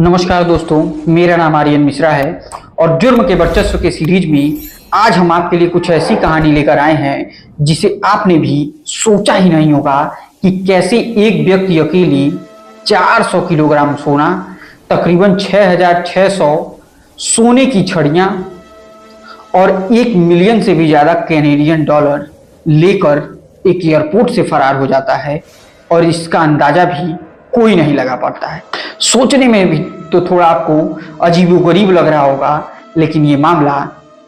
नमस्कार दोस्तों, मेरा नाम आर्यन मिश्रा है और जुर्म के वर्चस्व के सीरीज में आज हम आपके लिए कुछ ऐसी कहानी लेकर आए हैं जिसे आपने भी सोचा ही नहीं होगा कि कैसे एक व्यक्ति अकेले 400 किलोग्राम सोना, तकरीबन 6,600 सोने की छड़ियां और 1 मिलियन से भी ज़्यादा कैनेडियन डॉलर लेकर एक एयरपोर्ट से फरार हो जाता है और इसका अंदाजा भी कोई नहीं लगा पाता है। सोचने में भी तो थोड़ा आपको अजीबोगरीब लग रहा होगा, लेकिन ये मामला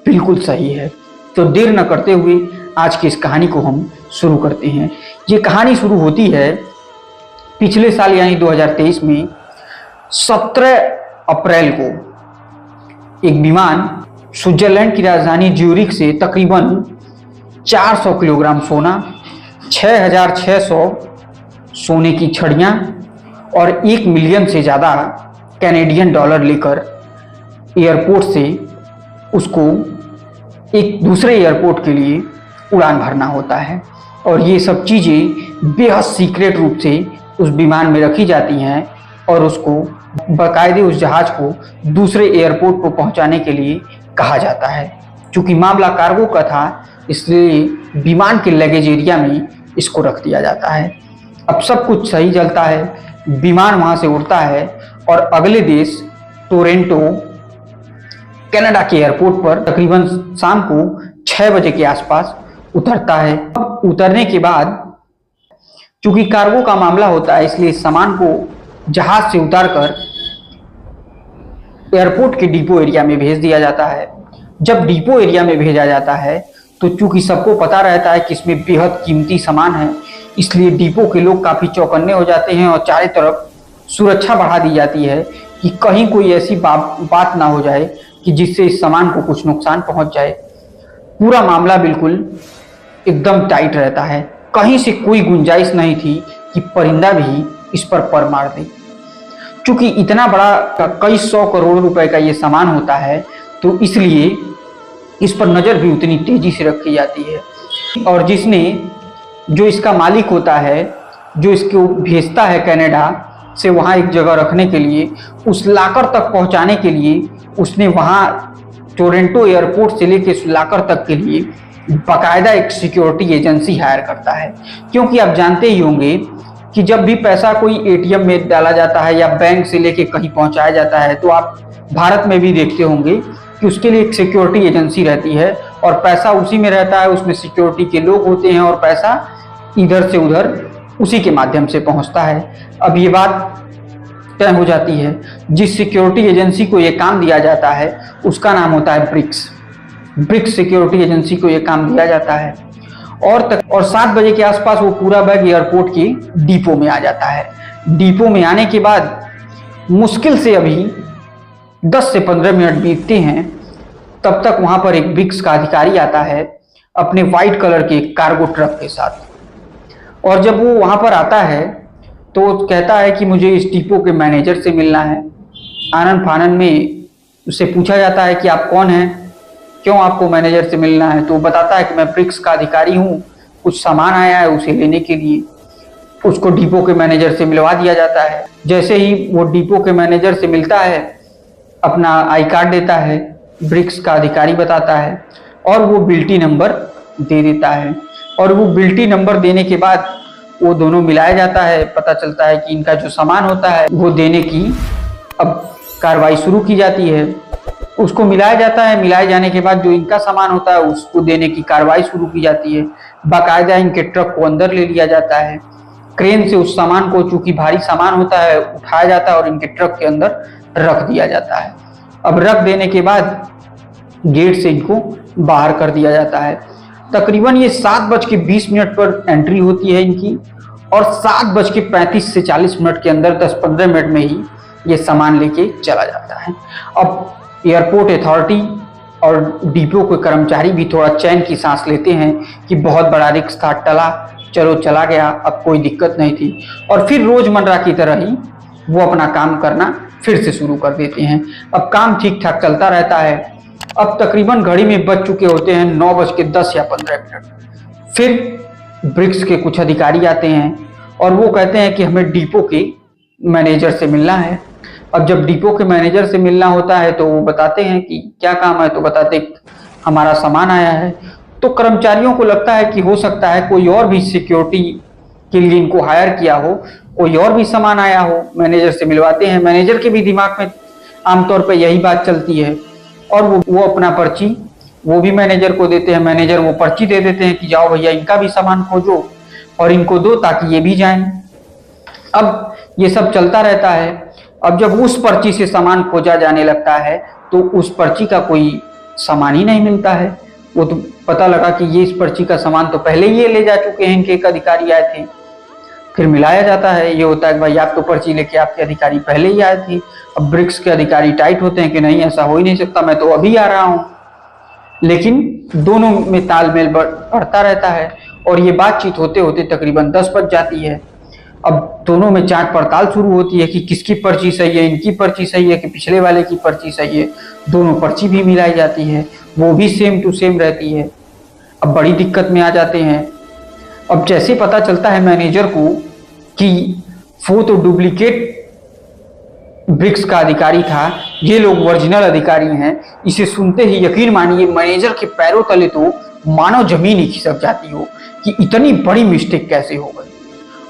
बिल्कुल सही है। तो देर न करते हुए आज की इस कहानी को हम शुरू करते हैं। ये कहानी शुरू होती है पिछले साल यानी 2023 में 17 अप्रैल को एक विमान स्विट्जरलैंड की राजधानी ज्यूरिख से तकरीबन 400 किलोग्राम सोना, 6,600 सोने की छड़ियाँ और 1 मिलियन से ज़्यादा कैनेडियन डॉलर लेकर एयरपोर्ट से उसको एक दूसरे एयरपोर्ट के लिए उड़ान भरना होता है। और ये सब चीज़ें बेहद सीक्रेट रूप से उस विमान में रखी जाती हैं और उसको बाकायदे उस जहाज़ को दूसरे एयरपोर्ट को पहुंचाने के लिए कहा जाता है। चूँकि मामला कार्गो का था, इसलिए विमान के लगेज एरिया में इसको रख दिया जाता है। अब सब कुछ सही चलता है, विमान वहाँ से उड़ता है और अगले देश टोरंटो कनाडा के एयरपोर्ट पर तकरीबन शाम को 6 बजे के आसपास उतरता है। अब उतरने के बाद चूंकि कार्गो का मामला होता है, इसलिए सामान को जहाज से उतारकर एयरपोर्ट के डिपो एरिया में भेज दिया जाता है। जब डिपो एरिया में भेजा जाता है तो चूंकि सबको पता रहता है कि इसमें बेहद कीमती सामान है, इसलिए डिपो के लोग काफ़ी चौकन्ने हो जाते हैं और चारों तरफ सुरक्षा बढ़ा दी जाती है कि कहीं कोई ऐसी बात ना हो जाए कि जिससे इस सामान को कुछ नुकसान पहुंच जाए। पूरा मामला बिल्कुल एकदम टाइट रहता है, कहीं से कोई गुंजाइश नहीं थी कि परिंदा भी इस पर पर मार दे। चूँकि इतना बड़ा कई 100 करोड़ रुपए का ये सामान होता है, तो इसलिए इस पर नज़र भी उतनी तेज़ी से रखी जाती है। और जो इसका मालिक होता है, जो इसको भेजता है कनाडा से वहाँ एक जगह रखने के लिए, उस लाकर तक पहुँचाने के लिए उसने वहाँ टोरंटो एयरपोर्ट से लेकर उस लाकर तक के लिए बाकायदा एक सिक्योरिटी एजेंसी हायर करता है। क्योंकि आप जानते ही होंगे कि जब भी पैसा कोई एटीएम में डाला जाता है या बैंक से लेके कहीं पहुँचाया जाता है, तो आप भारत में भी देखते होंगे कि उसके लिए एक सिक्योरिटी एजेंसी रहती है और पैसा उसी में रहता है, उसमें सिक्योरिटी के लोग होते हैं और पैसा इधर से उधर उसी के माध्यम से पहुंचता है। अब ये बात तय हो जाती है, जिस सिक्योरिटी एजेंसी को ये काम दिया जाता है उसका नाम होता है ब्रिक्स सिक्योरिटी एजेंसी को ये काम दिया जाता है। और 7 बजे के आसपास वो पूरा बैग एयरपोर्ट के डिपो में आ जाता है। डिपो में आने के बाद मुश्किल से अभी 10 से 15 मिनट बीतते हैं, तब तक वहाँ पर एक ब्रिक्स का अधिकारी आता है अपने वाइट कलर के कार्गो ट्रक के साथ। और जब वो वहाँ पर आता है तो कहता है कि मुझे इस डिपो के मैनेजर से मिलना है। आनन फानन में उससे पूछा जाता है कि आप कौन हैं, क्यों आपको मैनेजर से मिलना है। तो वो बताता है कि मैं ब्रिक्स का अधिकारी हूँ, कुछ सामान आया है उसे लेने के लिए। उसको डिपो के मैनेजर से मिलवा दिया जाता है। जैसे ही वो डिपो के मैनेजर से मिलता है, अपना आई कार्ड देता है, ब्रिक्स का अधिकारी बताता है और वो बिल्टी नंबर दे देता है। और वो बिल्टी नंबर देने के बाद वो दोनों मिलाया जाता है। पता चलता है कि इनका जो सामान होता है वो देने की अब कार्रवाई शुरू की जाती है। उसको मिलाया जाता है, मिलाए जाने के बाद जो इनका सामान होता है उसको देने की कार्रवाई शुरू की जाती है। बाकायदा इनके ट्रक को अंदर ले लिया जाता है, क्रेन से उस सामान को, चूंकि भारी सामान होता है, उठाया जाता है और इनके ट्रक के अंदर रख दिया जाता है। अब रख देने के बाद गेट से इनको बाहर कर दिया जाता है। तकरीबन ये 7:20 पर एंट्री होती है इनकी और 7:35 से 40 मिनट के अंदर 10-15 मिनट में ही ये सामान लेके चला जाता है। अब एयरपोर्ट अथॉरिटी और डिपो के कर्मचारी भी थोड़ा चैन की सांस लेते हैं कि बहुत बड़ा रिस्क था, चला गया, अब कोई दिक्कत नहीं थी। और फिर रोजमर्रा की तरह ही वो अपना काम करना फिर से शुरू कर देते हैं। अब काम ठीक ठाक चलता रहता है। अब तकरीबन घड़ी में बज चुके होते हैं 9:10 या 15 मिनट। फिर ब्रिक्स के कुछ अधिकारी आते हैं और वो कहते हैं कि हमें डिपो के मैनेजर से मिलना है। अब जब डिपो के मैनेजर से मिलना होता है तो वो बताते हैं कि क्या काम है, तो बताते हमारा सामान आया है। तो कर्मचारियों को लगता है कि हो सकता है कोई और भी सिक्योरिटी के लिए इनको हायर किया हो, कोई और भी सामान आया हो। मैनेजर से मिलवाते हैं, मैनेजर के भी दिमाग में आमतौर पर यही बात चलती है और वो अपना पर्ची वो भी मैनेजर को देते हैं। मैनेजर वो पर्ची दे देते हैं कि जाओ भैया इनका भी सामान खोजो और इनको दो ताकि ये भी जाएं। अब ये सब चलता रहता है। अब जब उस पर्ची से सामान खोजा जाने लगता है तो उस पर्ची का कोई सामान ही नहीं मिलता है। वो तो पता लगा कि ये इस पर्ची का सामान तो पहले ही ये ले जा चुके हैं, इनके एक अधिकारी आए थे। फिर मिलाया जाता है, ये होता है कि भाई आप तो पर्ची लेके आपके अधिकारी पहले ही आए थे। अब ब्रिक्स के अधिकारी टाइट होते हैं कि नहीं ऐसा हो ही नहीं सकता, मैं तो अभी आ रहा हूँ। लेकिन दोनों में तालमेल बढ़ता रहता है और ये बातचीत होते होते तकरीबन 10 बज जाती है। अब दोनों में जांच पड़ताल शुरू होती है कि किसकी पर्ची सही है, इनकी पर्ची सही है कि पिछले वाले की पर्ची सही है। दोनों पर्ची भी मिलाई जाती है, वो भी सेम टू सेम रहती है। अब बड़ी दिक्कत में आ जाते हैं। अब जैसे पता चलता है मैनेजर को कि वो तो डुप्लीकेट ब्रिक्स का अधिकारी था, ये लोग ओरिजिनल अधिकारी हैं, इसे सुनते ही यकीन मानिए मैनेजर के पैरों तले तो मानो जमीन ही खिसक जाती हो कि इतनी बड़ी मिस्टेक कैसे हो गई।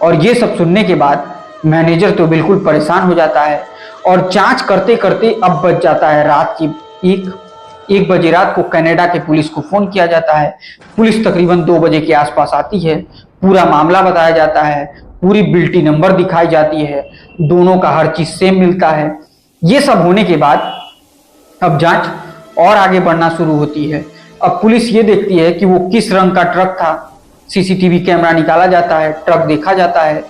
और ये सब सुनने के बाद मैनेजर तो बिल्कुल परेशान हो जाता है और जांच करते करते अब बज जाता है रात की 1 बजे रात को कनाडा के पुलिस को फोन किया जाता है। पुलिस तकरीबन 2 बजे के आसपास आती है, पूरा मामला बताया जाता है, पूरी बिल्टी नंबर दिखाई जाती है, दोनों का हर चीज सेम मिलता है। ये सब होने के बाद अब जांच और आगे बढ़ना शुरू होती है। अब पुलिस ये देखती है कि वो किस रंग का ट्रक था। सीसीटीवी कैमरा निकाला जाता है, ट्रक देखा जाता है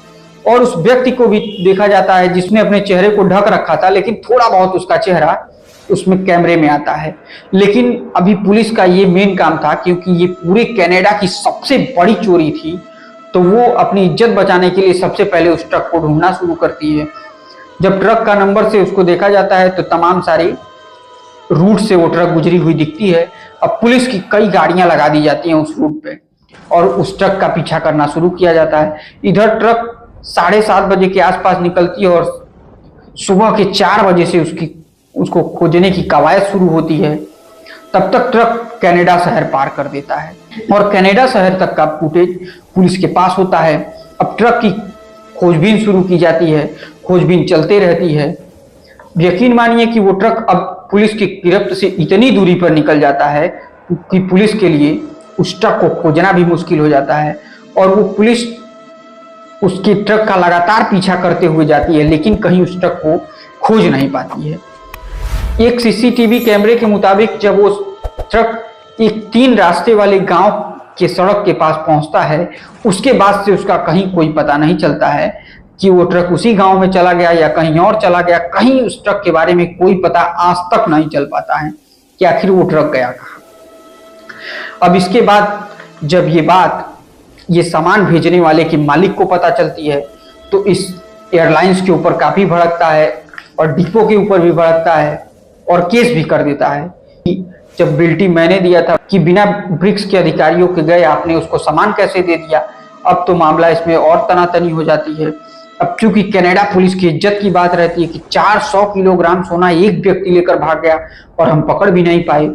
और उस व्यक्ति को भी देखा जाता है जिसने अपने चेहरे को ढक रखा था, लेकिन थोड़ा बहुत उसका चेहरा उसमें कैमरे में आता है। लेकिन अभी पुलिस का ये मेन काम था, क्योंकि ये पूरे कनाडा की सबसे बड़ी चोरी थी, तो वो अपनी इज्जत बचाने के लिए सबसे पहले उस ट्रक को ढूंढना शुरू करती है। जब ट्रक का नंबर से उसको देखा जाता है तो तमाम सारे रूट से वो ट्रक गुजरी हुई दिखती है। अब पुलिस की कई गाड़ियां लगा दी जाती हैं उस रूट पे और उस ट्रक का पीछा करना शुरू किया जाता है। इधर ट्रक 7:30 बजे के आसपास निकलती है और सुबह के 4 बजे से उसको खोजने की कवायद शुरू होती है। तब तक ट्रक कनाडा शहर पार कर देता है और कनाडा शहर तक का फुटेज पुलिस के पास होता है। अब ट्रक की खोजबीन शुरू की जाती है, खोजबीन चलते रहती है। यकीन मानिए कि वो ट्रक अब पुलिस की गिरफ्त से इतनी दूरी पर निकल जाता है कि पुलिस के लिए उस ट्रक को खोजना भी मुश्किल हो जाता है और वो पुलिस उसके ट्रक का लगातार पीछा करते हुए जाती है, लेकिन कहीं उस ट्रक को खोज नहीं पाती है। एक सीसीटीवी कैमरे के मुताबिक जब वो ट्रक एक 3 रास्ते वाले गांव के सड़क के पास पहुंचता है, उसके बाद से उसका कहीं कोई पता नहीं चलता है कि वो ट्रक उसी गांव में चला गया या कहीं और चला गया। कहीं उस ट्रक के बारे में कोई पता आज तक नहीं चल पाता है कि आखिर वो ट्रक गया कहाँ। अब इसके बाद जब ये सामान भेजने वाले के मालिक को पता चलती है तो इस एयरलाइंस के ऊपर काफी भड़कता है और डिपो के ऊपर भी भड़कता है और केस भी कर देता है कि जब बिल्टी मैंने दिया था कि बिना ब्रिक्स के अधिकारियों के गए आपने उसको सामान कैसे दे दिया। अब तो मामला इसमें और तनातनी हो जाती है। अब चूंकि कनाडा पुलिस की इज्जत की बात रहती है कि 400 किलोग्राम सोना एक व्यक्ति लेकर भाग गया और हम पकड़ भी नहीं पाए।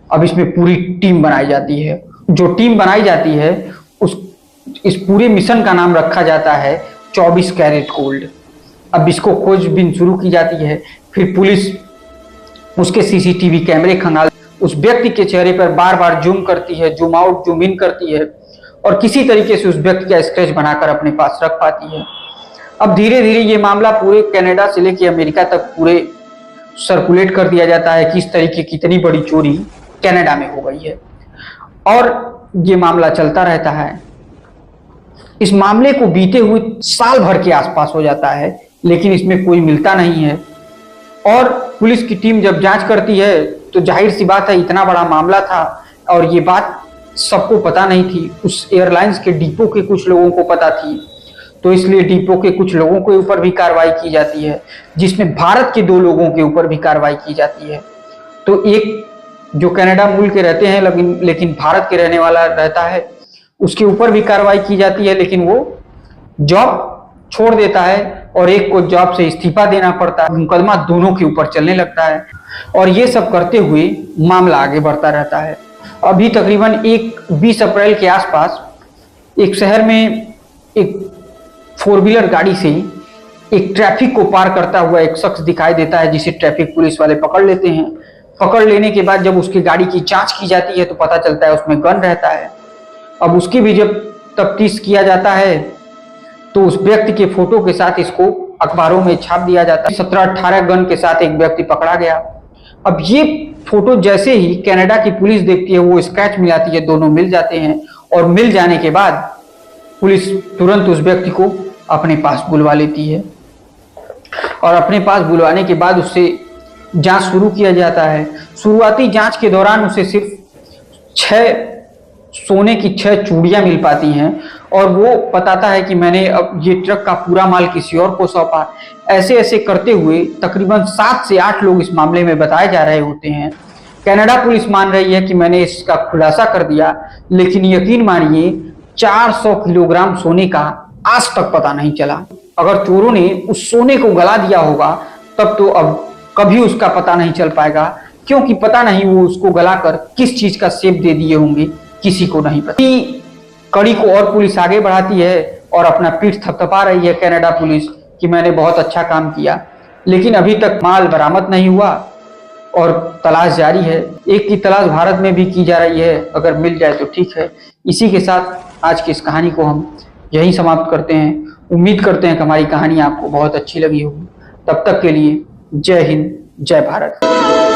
अब इसमें पूरी टीम बनाई जाती है। जो टीम बनाई जाती है इस पूरे मिशन का नाम रखा जाता है 24 कैरेट गोल्ड। अब इसको खोजबीन शुरू की जाती है। फिर पुलिस उसके सीसीटीवी कैमरे खंगाल उस व्यक्ति के चेहरे पर बार बार जूम करती है, जूम आउट जूम इन करती है और किसी तरीके से उस व्यक्ति का स्केच बनाकर अपने पास रख पाती है। अब धीरे धीरे ये मामला पूरे कनाडा से लेकर अमेरिका तक पूरे सर्कुलेट कर दिया जाता है कि इस तरीके की इतनी बड़ी चोरी कनाडा में हो गई है और ये मामला चलता रहता है। इस मामले को बीते हुए साल भर के आसपास हो जाता है, लेकिन इसमें कोई मिलता नहीं है। और पुलिस की टीम जब जांच करती है तो जाहिर सी बात है इतना बड़ा मामला था और ये बात सबको पता नहीं थी। उस एयरलाइंस के डिपो के कुछ लोगों को पता थी, तो इसलिए डिपो के कुछ लोगों के ऊपर भी कार्रवाई की जाती है, जिसमें भारत के 2 लोगों के ऊपर भी कार्रवाई की जाती है। तो एक जो कनाडा मूल के रहते हैं लेकिन भारत के रहने वाला रहता है, उसके ऊपर भी कार्रवाई की जाती है, लेकिन वो जॉब छोड़ देता है और एक को जॉब से इस्तीफा देना पड़ता है। मुकदमा दोनों के ऊपर चलने लगता है और ये सब करते हुए मामला आगे बढ़ता रहता है। अभी तकरीबन 20 अप्रैल के आसपास एक शहर में एक 4 व्हीलर गाड़ी से एक ट्रैफिक को पार करता हुआ एक शख्स दिखाई देता है, जिसे ट्रैफिक पुलिस वाले पकड़ लेते हैं। पकड़ लेने के बाद जब उसकी गाड़ी की जांच की जाती है तो पता चलता है उसमें गन रहता है। अब उसकी भी जब तफ्तीश किया जाता है तो उस व्यक्ति के फोटो के साथ इसको अखबारों में छाप दिया जाता है। 17-18 गन के साथ एक व्यक्ति पकड़ा गया। अब ये फोटो जैसे ही कनाडा की पुलिस देखती है, वो स्क्रैच मिलाती है, दोनों मिल जाते हैं और मिल जाने के बाद पुलिस तुरंत उस व्यक्ति को अपने पास बुलवा लेती है और अपने पास बुलवाने के बाद उससे जांच शुरू किया जाता है। शुरुआती जांच के दौरान उसे सिर्फ 6 सोने की 6 चूड़ियां मिल पाती हैं और वो बताता है कि मैंने अब ये ट्रक का पूरा माल किसी और को सौंपा। ऐसे ऐसे करते हुए तकरीबन 7 से 8 लोग इस मामले में बताए जा रहे होते हैं। कनाडा पुलिस मान रही है कि मैंने इसका खुलासा कर दिया, लेकिन यकीन मानिए 400 किलोग्राम सोने का आज तक पता नहीं चला। अगर चोरों ने उस सोने को गला दिया होगा तब तो अब कभी उसका पता नहीं चल पाएगा, क्योंकि पता नहीं वो उसको गलाकर किस चीज का शेप दे दिए होंगे, किसी को नहीं पता। कड़ी को और पुलिस आगे बढ़ाती है और अपना पीठ थपथपा रही है कनाडा पुलिस कि मैंने बहुत अच्छा काम किया, लेकिन अभी तक माल बरामद नहीं हुआ और तलाश जारी है। एक की तलाश भारत में भी की जा रही है, अगर मिल जाए तो ठीक है। इसी के साथ आज की इस कहानी को हम यहीं समाप्त करते हैं। उम्मीद करते हैं कि हमारी कहानी आपको बहुत अच्छी लगी होगी। तब तक के लिए जय हिंद, जय भारत।